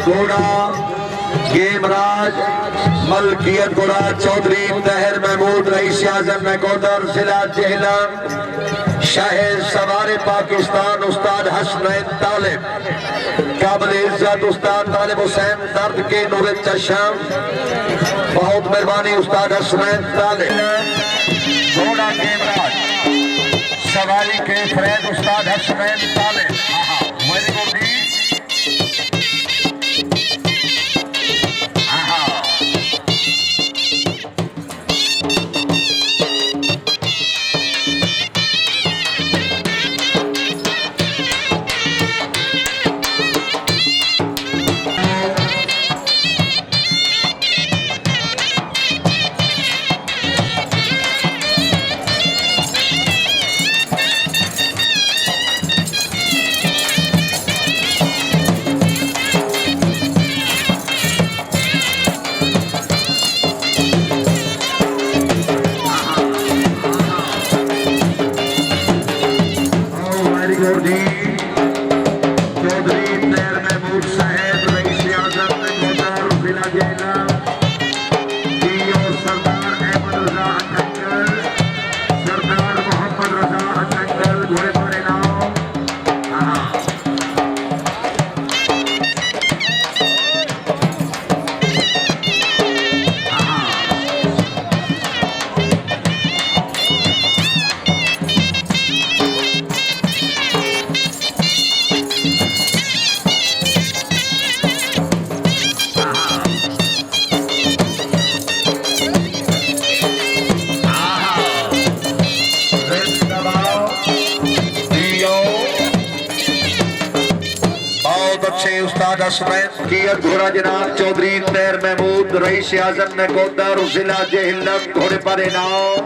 घोड़ा गेमराज मलकियत घोड़ा चौधरी तहर महमूद रईस आजम नकोदर जिला जेहलम शाहिद सवार पाकिस्तान उस्ताद हसनैन तालिब काबिल इज्जत उस्ताद तालिब हुसैन दर्द के नूर चशम बहुत मेहरबानी उस्ताद हसनैन तालिब घोड़ा गेमराज सवारी के फरेद उस्ताद हसनैन तालिब वेरी गुड घोड़ा जनाब चौधरी तैर महमूद रईस आजम नकोदर जिला जेहलम घोड़े पर इनाम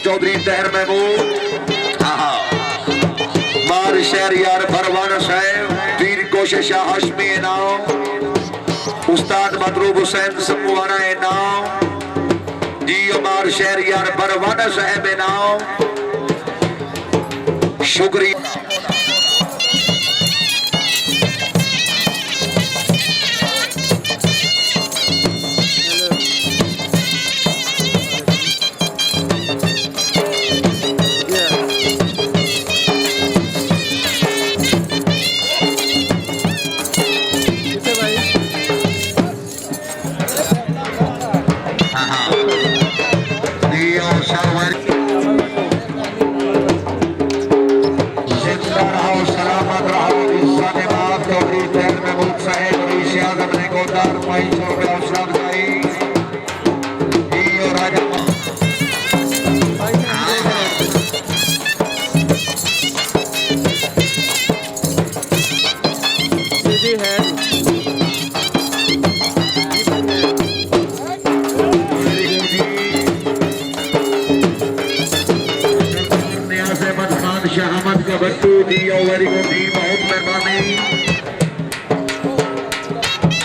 चौधरी तैर महमूद मार शहरियार परवाना साहब वीर कोशिश हाशमी इनाम उस्ताद मदरूब हुसैन समूहाना इनाम मार शहरियार परवाना साहब इनाम शुक्रिया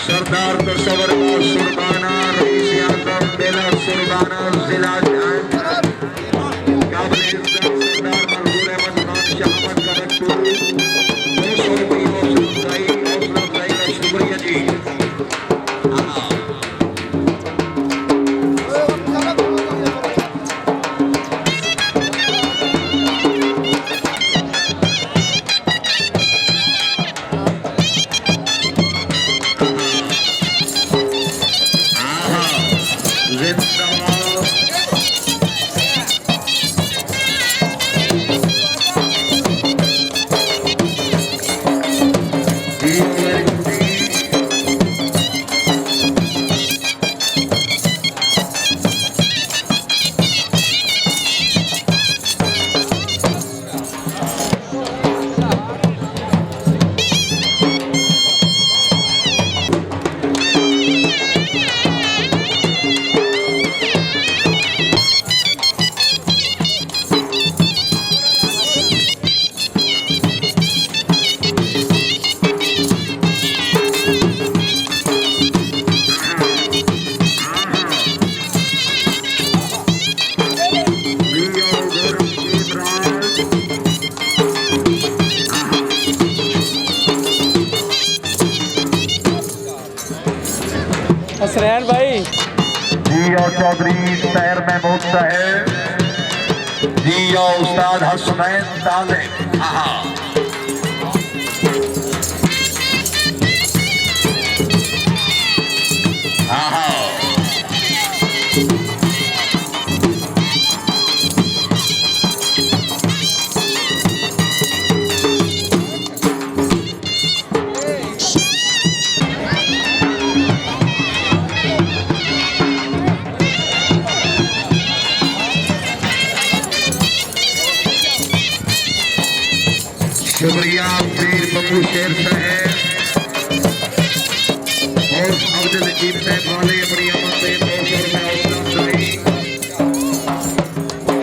सरदार तो सवर सुरबाना रईस आजम बेला सुरबाना जिला काबिल इज्जत सरदार मंजूर अहमद खान शहामत का बट्टू 200 रुपये हौसला अफजाई का शुक्रिया जी जिंदाबाद हसनैन भाई जी और चौधरी तैर महमूद साहब जी और उस्ताद हसनैन तालिब। शुक्रिया पीर बब्बू शेर साहब और अब्दुल नजीब साहब वाले अपनी आमद में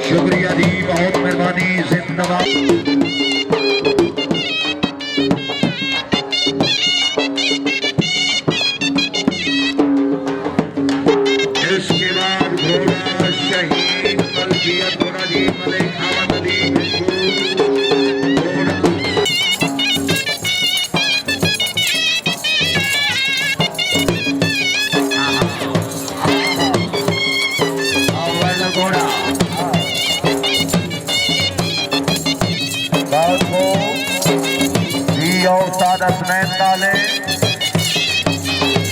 शुक्रिया जी, बहुत मेहरबानी, जिंदाबाद। इसके बाद घोड़ा शहीद मलकियत घोड़ा जी मलिक अहमद अली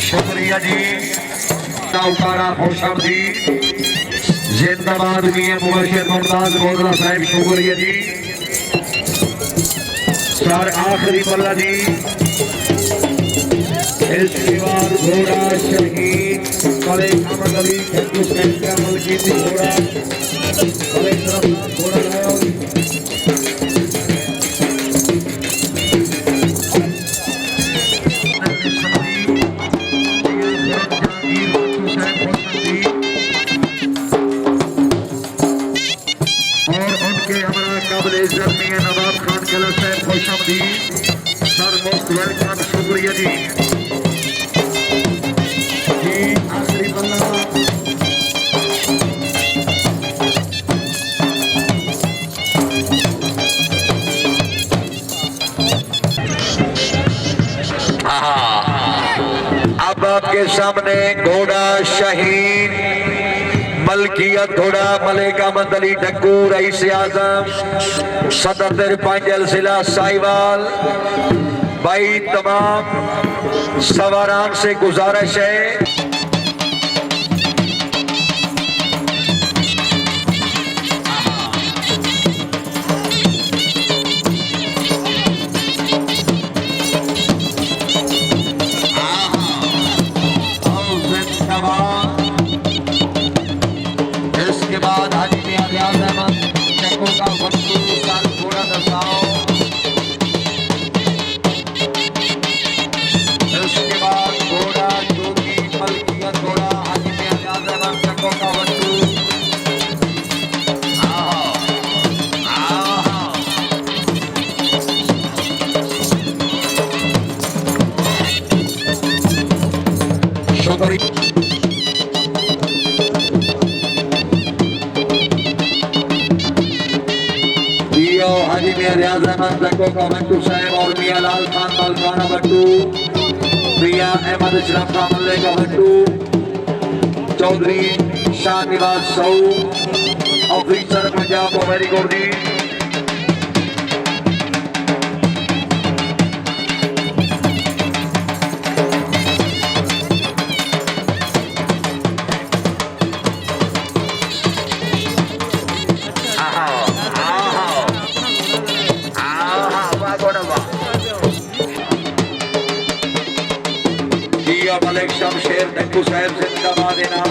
शुक्रिया जी, उतारा खुशामदी, जिंदाबाद भी मुबशर मुमताज गोदरा साहब, शुक्रिया जी। सर आखिरी बल्ला जी, इसके बाद घोड़ा शहीद मलिक अहमद अली घोड़ा घोड़ा लाया। नवाब खान कलर साहब खुशामदी, सर मोस्ट वेलकम, शुक्रिया जी। आखिरी बल्ला अब आपके सामने घोड़ा शहीद मलकियत घोड़ा मलिक अहमद अली डक्कू रईस आजम सदर पंजल जिला साहिवाल भाई, तमाम सवारान से गुजारिश है इसके बाद हाजी रियाज अहमद चक्कों का वक्तू साल घोड़ा दसाओ। इसके बाद घोड़ा जोगी मलकियत घोड़ा हाजी रियाज अहमद चक्कों का वक्तू। शुक्रिया हाजी मियां रियाज अहमद जक्को का बट्टू साहब और मियां लाल खान मलकाना बट्टू, मियां अहमद अशरफ का मल्ले का बट्टू, चौधरी शाह निवाज सऊ, ऑफिसर पंजाब को वेरी गुड जी। मलिक शमशेर डक्कू साहब जिंदाबाद इनाम।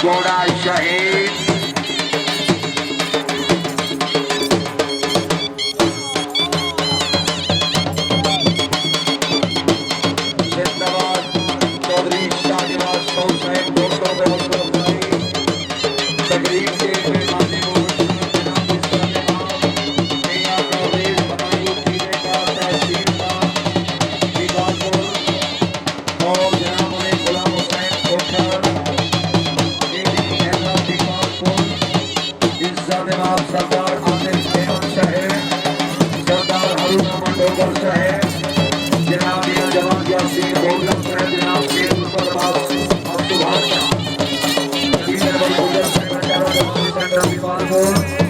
घोड़ा शहीद जिंदाबाद, चौधरी शाह निवाज सऊ साहब 200 तकरीब के सरदार आदिल कोकर साहब जनाब मियां जवान यासीन होलम साहब जनाब शेख मुस्तफा और सुभाष तीन नंबर कोकर साहब सेंटर विभाग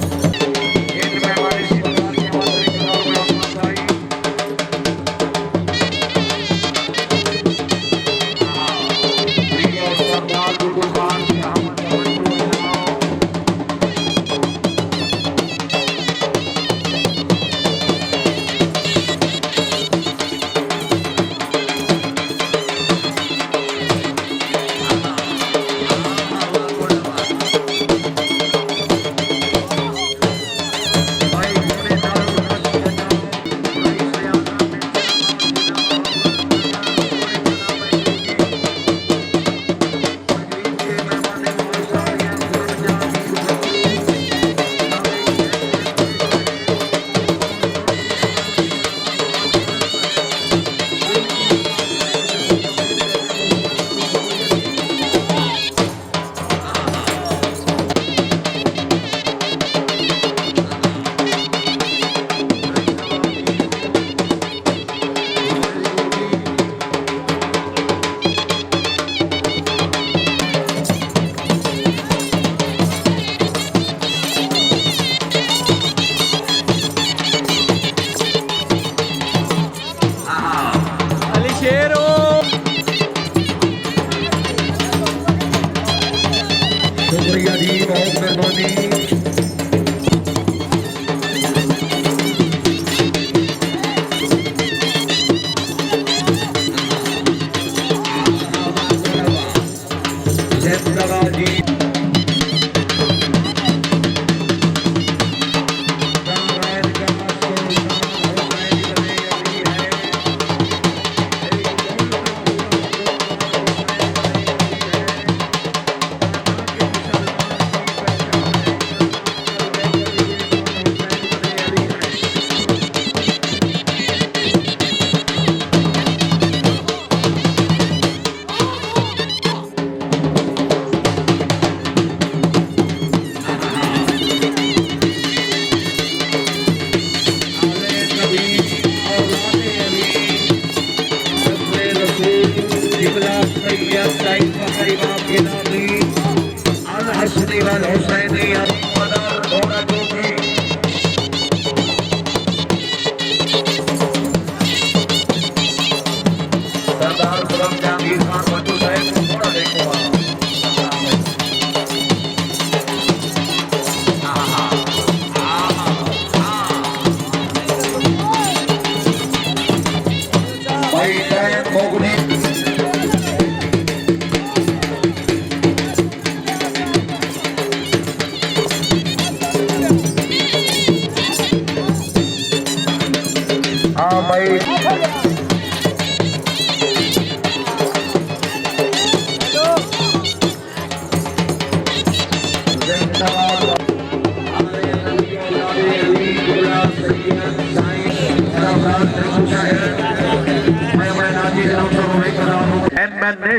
शुक्रिया जी, बहुत मेहरबानी।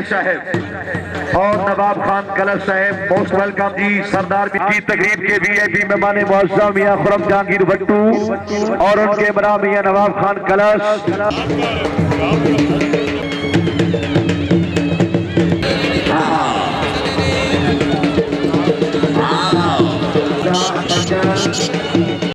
साहब और नवाब खान कलश साहब मोस्ट वेलकम जी। सरदार की तकरीब के VIP मेहमान मुअज़्ज़म मियां खुर्रम जहांगीर भट्टू और उनके बना मियां नवाब खान कलश। हाँ